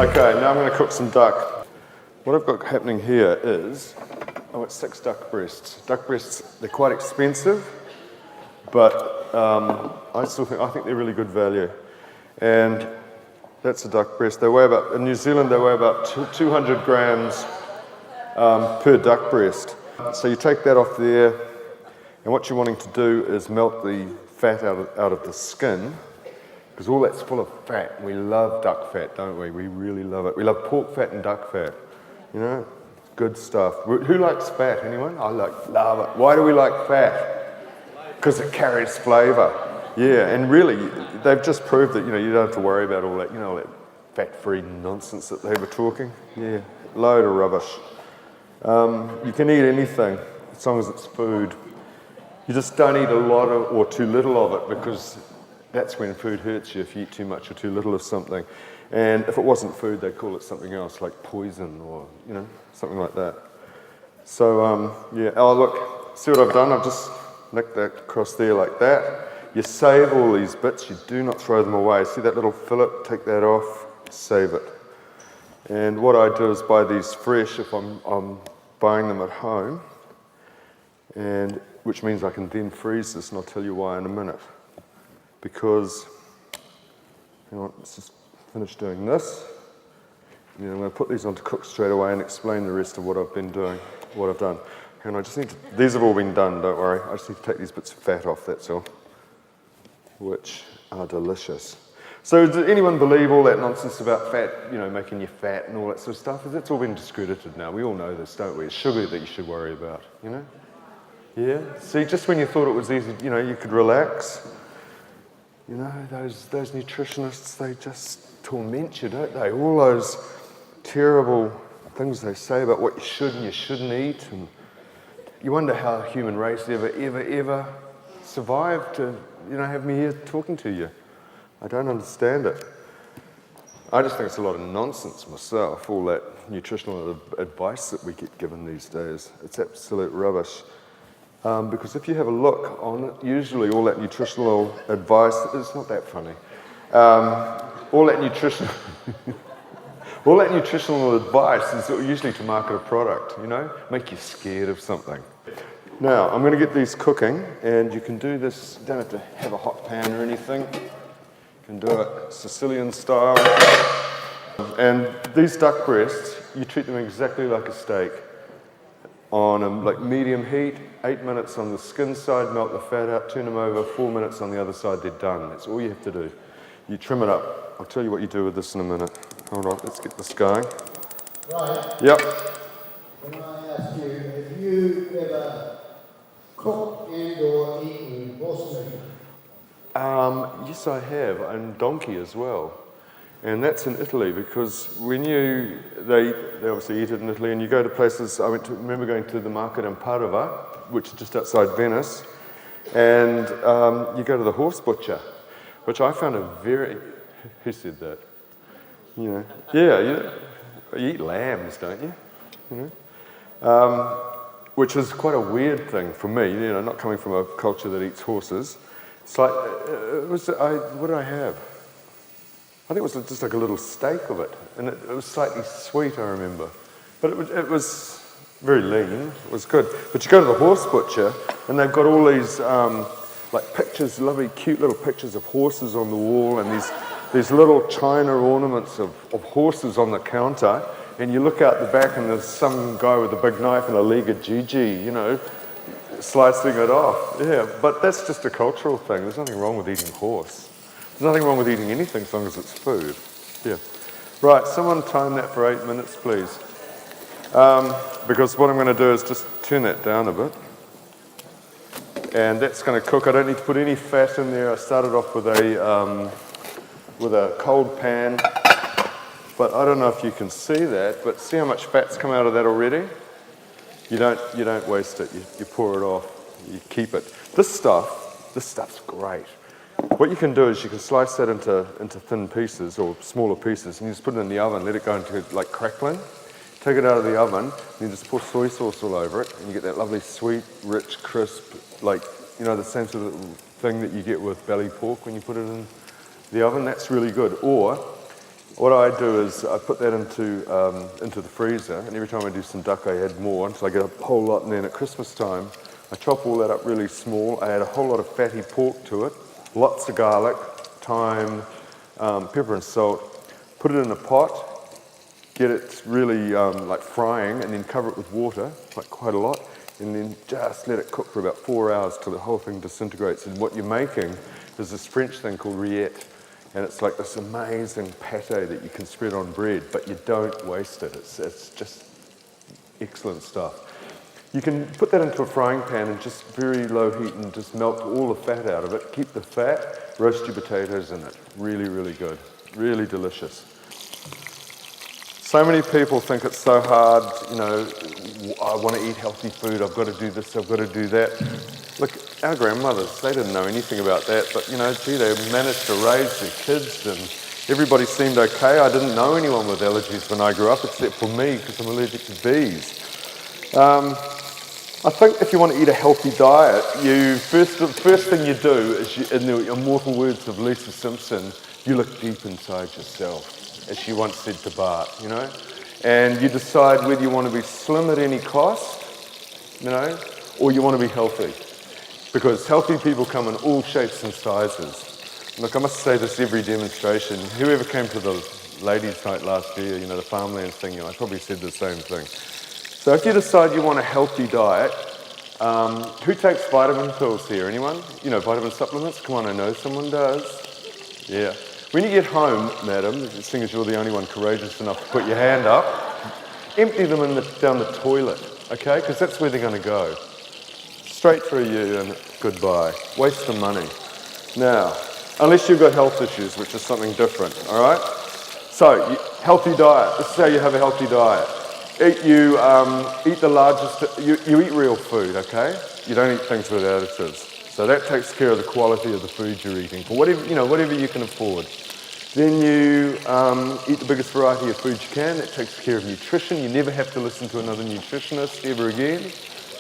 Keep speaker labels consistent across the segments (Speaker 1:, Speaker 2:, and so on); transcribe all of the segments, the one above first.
Speaker 1: Okay, now I'm going to cook some duck. What I've got happening here is, I've got 6 duck breasts. Duck breasts, they're quite expensive, but I think they're really good value. And that's a duck breast. They weigh about, in New Zealand, they weigh about 200 grams per duck breast. So you take that off there, and what you're wanting to do is melt the fat out of the skin, because all that's full of fat. We love duck fat, don't we? We really love it. We love pork fat and duck fat. You know, good stuff. Who likes fat? Anyone? I love it. Why do we like fat? Because it carries flavour. Yeah, and really, they've just proved that, you know, you don't have to worry about all that, you know, all that fat-free nonsense that they were talking. Yeah, load of rubbish. You can eat anything as long as it's food. You just don't eat a lot of, or too little of it, because that's when food hurts you, if you eat too much or too little of something. And if it wasn't food, they'd call it something else, like poison or, you know, something like that. So, yeah, oh look, see what I've done? I've just nicked that across there like that. You save all these bits, you do not throw them away. See that little fillet? Take that off, save it. And what I do is buy these fresh if I'm buying them at home, and which means I can then freeze this, and I'll tell you why in a minute. Because, hang on, let's just finish doing this. And then I'm going to put these on to cook straight away and explain the rest of what I've been doing, what I've done. And I just need to, these have all been done, don't worry. I just need to take these bits of fat off, that's all. Which are delicious. So does anyone believe all that nonsense about fat, you know, making you fat and all that sort of stuff? That's all been discredited now. We all know this, don't we? It's sugar that you should worry about, you know? Yeah? See, just when you thought it was easy, you know, you could relax. You know, those nutritionists, they just torment you, don't they? All those terrible things they say about what you should and you shouldn't eat. And you wonder how the human race ever survived to, you know, have me here talking to you. I don't understand it. I just think it's a lot of nonsense myself, all that nutritional advice that we get given these days. It's absolute rubbish. Because if you have a look on it, usually all that nutritional advice, it's not that funny. All that nutritional advice is usually to market a product, you know, make you scared of something. Now, I'm going to get these cooking, and you can do this, you don't have to have a hot pan or anything. You can do it Sicilian style. And these duck breasts, you treat them exactly like a steak. On like medium heat, 8 minutes on the skin side, melt the fat out, turn them over, 4 minutes on the other side, they're done. That's all you have to do. You trim it up. I'll tell you what you do with this in a minute. Hold on, let's get this going.
Speaker 2: Right.
Speaker 1: Yep.
Speaker 2: Can I ask you, have you ever cooked and or eaten horse meat?
Speaker 1: Yes, I have, and donkey as well. And that's in Italy, because when they obviously eat it in Italy, and you go to places, remember going to the market in Padova, which is just outside Venice, and you go to the horse butcher, which I found who said that? You know, yeah, you eat lambs, don't you? You know? Which is quite a weird thing for me, you know, not coming from a culture that eats horses. It's like, what did I have? I think it was just like a little steak of it, and it was slightly sweet, I remember. But it was very lean, it was good. But you go to the horse butcher, and they've got all these like pictures, lovely, cute little pictures of horses on the wall, and these little china ornaments of horses on the counter, and you look out the back, and there's some guy with a big knife and a leg of Gigi, you know, slicing it off. Yeah, but that's just a cultural thing. There's nothing wrong with eating horse. There's nothing wrong with eating anything as long as it's food. Yeah. Right, someone time that for 8 minutes, please. Because what I'm going to do is just turn that down a bit. And that's going to cook. I don't need to put any fat in there. I started off with a cold pan. But I don't know if you can see that, but see how much fat's come out of that already? You don't waste it. You pour it off. You keep it. This stuff's great. What you can do is you can slice that into thin pieces or smaller pieces, and you just put it in the oven, let it go into like crackling. Take it out of the oven, and you just pour soy sauce all over it, and you get that lovely sweet, rich, crisp, like, you know, the same sort of thing that you get with belly pork when you put it in the oven. That's really good. Or What I do is I put that into the freezer, and every time I do some duck, I add more until I get a whole lot. And then at Christmas time, I chop all that up really small. I add a whole lot of fatty pork to it, lots of garlic, thyme, pepper and salt. Put it in a pot, get it really like frying, and then cover it with water, like quite a lot, and then just let it cook for about 4 hours till the whole thing disintegrates. And what you're making is this French thing called rillette. And it's like this amazing pate that you can spread on bread, but you don't waste it. It's just excellent stuff. You can put that into a frying pan and just very low heat and just melt all the fat out of it. Keep the fat, roast your potatoes in it. Really, really good. Really delicious. So many people think it's so hard, you know, I want to eat healthy food, I've got to do this, I've got to do that. Look, our grandmothers, they didn't know anything about that, but you know, gee, they managed to raise their kids and everybody seemed okay. I didn't know anyone with allergies when I grew up, except for me, because I'm allergic to bees. I think if you want to eat a healthy diet, the first thing you do is, in the immortal words of Lisa Simpson, you look deep inside yourself, as she once said to Bart, you know, and you decide whether you want to be slim at any cost, you know, or you want to be healthy. Because healthy people come in all shapes and sizes. Look, I must say this every demonstration. Whoever came to the ladies' night last year, you know, the farmlands thing, you know, I probably said the same thing. So if you decide you want a healthy diet, who takes vitamin pills here? Anyone? You know, vitamin supplements? Come on, I know someone does. Yeah. When you get home, madam, seeing as you're the only one courageous enough to put your hand up, empty them down the toilet, okay? Because that's where they're going to go. Straight through you and goodbye. Waste of money. Now, unless you've got health issues, which is something different, all right? So, healthy diet. This is how you have a healthy diet. You eat the largest, you eat real food, okay? You don't eat things with additives. So that takes care of the quality of the food you're eating, for whatever, you know, whatever you can afford. Then you eat the biggest variety of food you can. That takes care of nutrition. You never have to listen to another nutritionist ever again.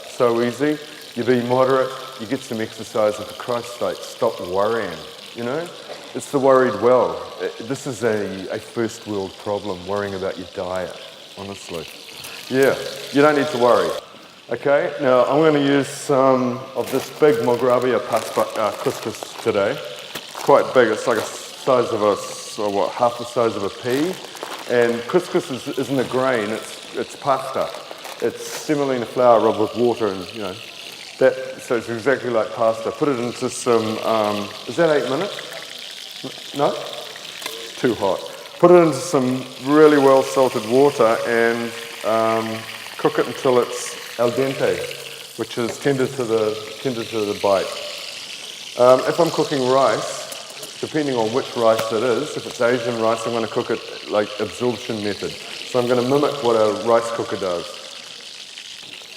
Speaker 1: So easy. You be moderate, you get some exercise, and for Christ's sake, stop worrying, you know? It's the worried well. This is a first world problem, worrying about your diet, honestly. Yeah, you don't need to worry. Okay, now I'm going to use some of this big Moldavia couscous today. It's quite big, it's like a size of half the size of a pea. And couscous isn't a grain, it's pasta. It's semolina flour rubbed with water and, you know, so it's exactly like pasta. Put it into some, is that 8 minutes? No? It's too hot. Put it into some really well salted water and cook it until it's al dente, which is tender to the bite. If I'm cooking rice, depending on which rice it is, if it's Asian rice, I'm going to cook it like absorption method. So I'm going to mimic what a rice cooker does.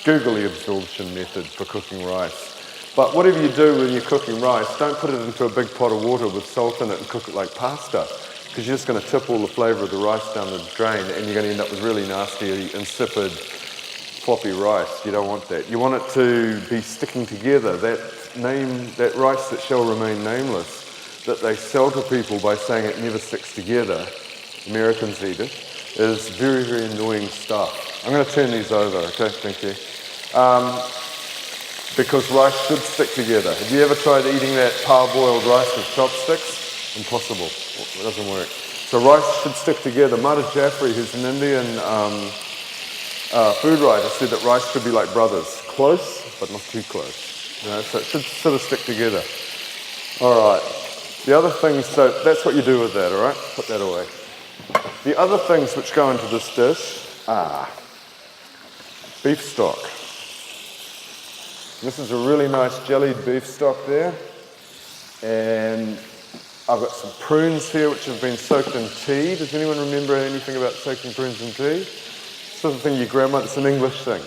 Speaker 1: Google the absorption method for cooking rice. But whatever you do when you're cooking rice, don't put it into a big pot of water with salt in it and cook it like pasta, because you're just going to tip all the flavour of the rice down the drain and you're going to end up with really nasty, insipid, floppy rice. You don't want that. You want it to be sticking together. That rice that shall remain nameless, that they sell to people by saying it never sticks together, Americans eat it, is very, very annoying stuff. I'm going to turn these over, okay? Thank you. Because rice should stick together. Have you ever tried eating that parboiled rice with chopsticks? Impossible. It doesn't work. So rice should stick together. Mata Jaffrey, who's an Indian food writer, said that rice should be like brothers. Close, but not too close. You know, so it should sort of stick together. All right. The other things, so that's what you do with that, all right? Put that away. The other things which go into this dish are beef stock. This is a really nice jellied beef stock there. And I've got some prunes here which have been soaked in tea. Does anyone remember anything about soaking prunes in tea? Sort of thing your grandmother, it's an English thing.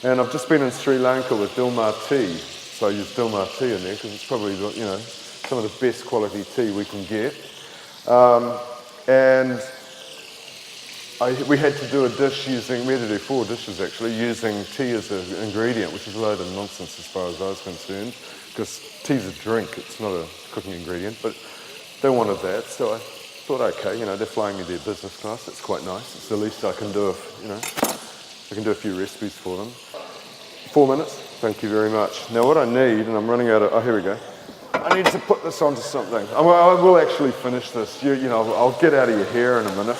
Speaker 1: And I've just been in Sri Lanka with Dilmar tea. So I use Dilmar tea in there because it's probably, you know, some of the best quality tea we can get. And we had to do a dish we had to do 4 dishes actually, using tea as an ingredient, which is a load of nonsense as far as I was concerned, because tea's a drink, it's not a cooking ingredient, but they wanted that, so I thought, okay, you know, they're flying me their business class. It's quite nice. It's the least I can do if, you know, I can do a few recipes for them. 4 minutes. Thank you very much. Now what I need, and I'm running out of, oh, here we go. I need to put this onto something. I will actually finish this. You know, I'll get out of your hair in a minute.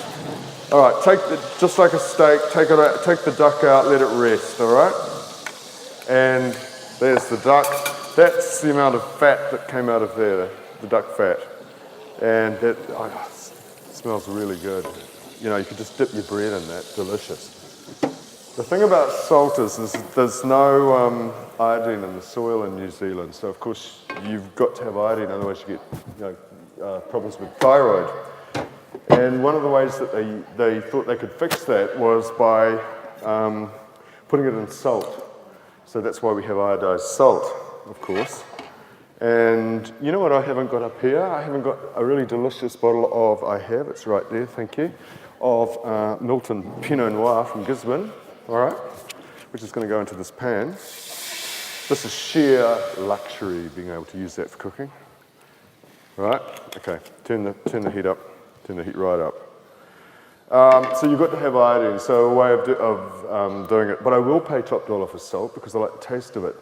Speaker 1: All right, just like a steak, take the duck out, let it rest, all right? And there's the duck. That's the amount of fat that came out of there, the duck fat. And that smells really good. You know, you could just dip your bread in that, delicious. The thing about salt is there's no iodine in the soil in New Zealand, so of course you've got to have iodine, otherwise you get problems with thyroid. And one of the ways that they thought they could fix that was by putting it in salt. So that's why we have iodized salt, of course. And you know what I haven't got up here? I haven't got a really delicious bottle of, it's right there, thank you, of Milton Pinot Noir from Gisborne. All right, which is going to go into this pan. This is sheer luxury, being able to use that for cooking. All right, okay, turn the heat up, turn the heat right up. So you've got to have iodine, so a way of doing it. But I will pay top dollar for salt because I like the taste of it.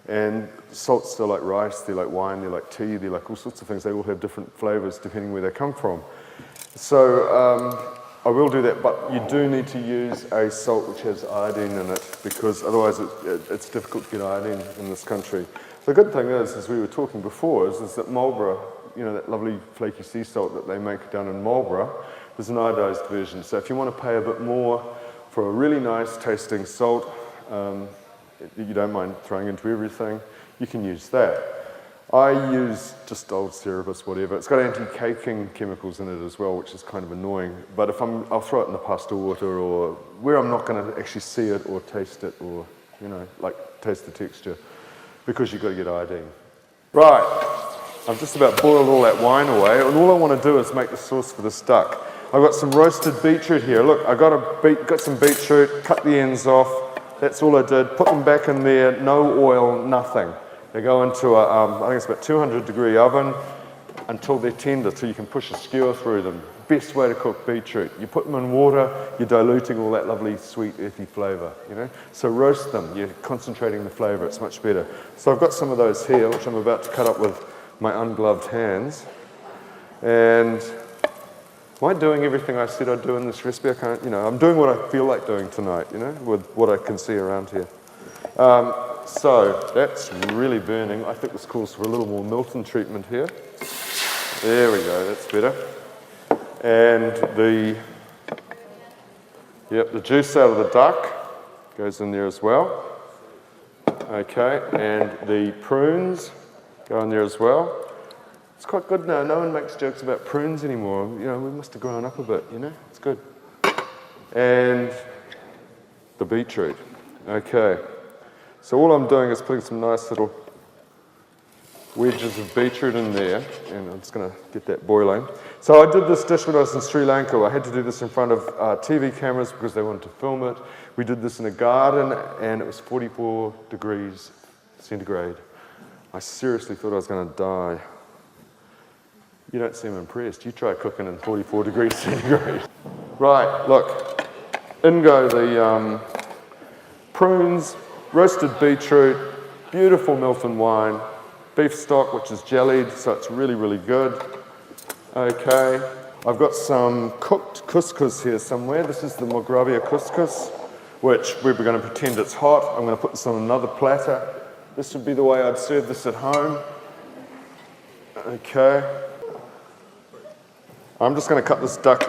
Speaker 1: And salts are like rice, they're like wine, they're like tea, they're like all sorts of things. They all have different flavors depending where they come from. So I will do that, but you do need to use a salt which has iodine in it because otherwise it's difficult to get iodine in this country. The good thing is, as we were talking before, is that Marlborough, you know, that lovely flaky sea salt that they make down in Marlborough, there's an iodized version. So if you want to pay a bit more for a really nice tasting salt, you don't mind throwing into everything, you can use that. I use just old Cerebus, whatever. It's got anti-caking chemicals in it as well, which is kind of annoying. But I'll throw it in the pasta water or where I'm not going to actually see it or taste it or, you know, like taste the texture because you've got to get iodine. Right, I've just about boiled all that wine away and all I want to do is make the sauce for this duck. I've got some roasted beetroot here. Look, I got some beetroot, cut the ends off. That's all I did. Put them back in there, no oil, nothing. They go into I think it's about 200-degree oven until they're tender, so you can push a skewer through them. Best way to cook beetroot. You put them in water, you're diluting all that lovely sweet earthy flavour, you know. So roast them, you're concentrating the flavour, it's much better. So I've got some of those here, which I'm about to cut up with my ungloved hands. And am I doing everything I said I'd do in this recipe? I can't, you know, I'm doing what I feel like doing tonight, you know, with what I can see around here. So that's really burning. I think this calls for a little more Milton treatment here. There we go, that's better. And the juice out of the duck goes in there as well. Okay, and the prunes go in there as well. It's quite good now. No one makes jokes about prunes anymore. You know, we must have grown up a bit, you know? It's good. And the beetroot. Okay. So all I'm doing is putting some nice little wedges of beetroot in there, and I'm just going to get that boiling. So I did this dish when I was in Sri Lanka. I had to do this in front of TV cameras because they wanted to film it. We did this in a garden, and it was 44 degrees centigrade. I seriously thought I was going to die. You don't seem impressed. You try cooking in 44 degrees centigrade. Right, look. In go the prunes, roasted beetroot, beautiful Milton wine, beef stock, which is jellied, so it's really, really good. Okay, I've got some cooked couscous here somewhere. This is the Moravia couscous, which we're going to pretend it's hot. I'm going to put this on another platter. This would be the way I'd serve this at home. Okay. I'm just going to cut this duck,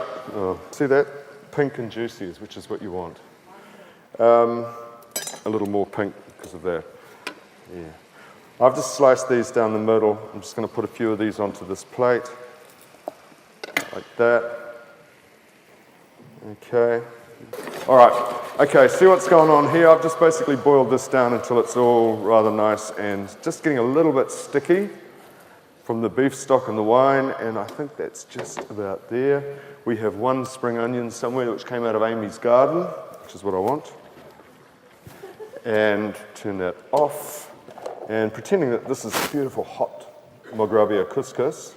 Speaker 1: see that? Pink and juicy, which is what you want. A little more pink because of that. Yeah. I've just sliced these down the middle. I'm just going to put a few of these onto this plate. Like that. Okay. All right. Okay, see what's going on here? I've just basically boiled this down until it's all rather nice and just getting a little bit sticky from the beef stock and the wine, and I think that's just about there. We have one spring onion somewhere which came out of Amy's garden, which is what I want. And turn that off. And pretending that this is beautiful hot Moravia couscous,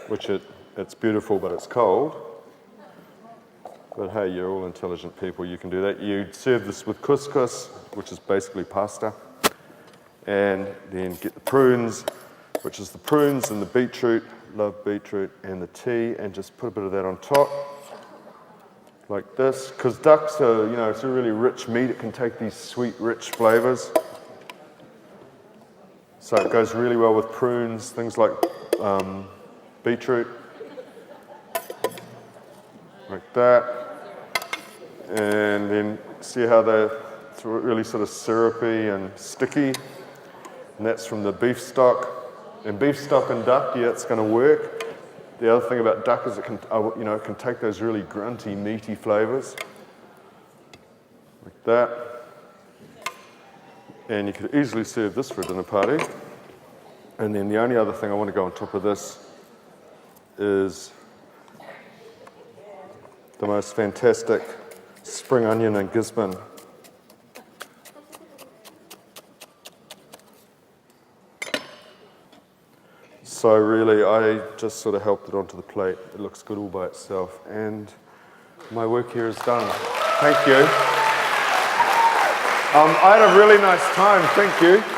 Speaker 1: which it it's beautiful, but it's cold. But hey, you're all intelligent people, you can do that. You serve this with couscous, which is basically pasta, and then get the prunes, which is the prunes and the beetroot, love beetroot, and the tea, and just put a bit of that on top, like this. Because ducks are, you know, it's a really rich meat, it can take these sweet, rich flavors. So it goes really well with prunes, things like beetroot, like that. And then see how they're really sort of syrupy and sticky. And that's from the beef stock. And beef stock and duck, yeah, it's going to work. The other thing about duck is it can, you know, it can take those really grunty, meaty flavors, like that. And you could easily serve this for a dinner party. And then the only other thing I want to go on top of this is the most fantastic spring onion and gizmin. So really, I just sort of helped it onto the plate. It looks good all by itself, and my work here is done. Thank you. I had a really nice time, thank you.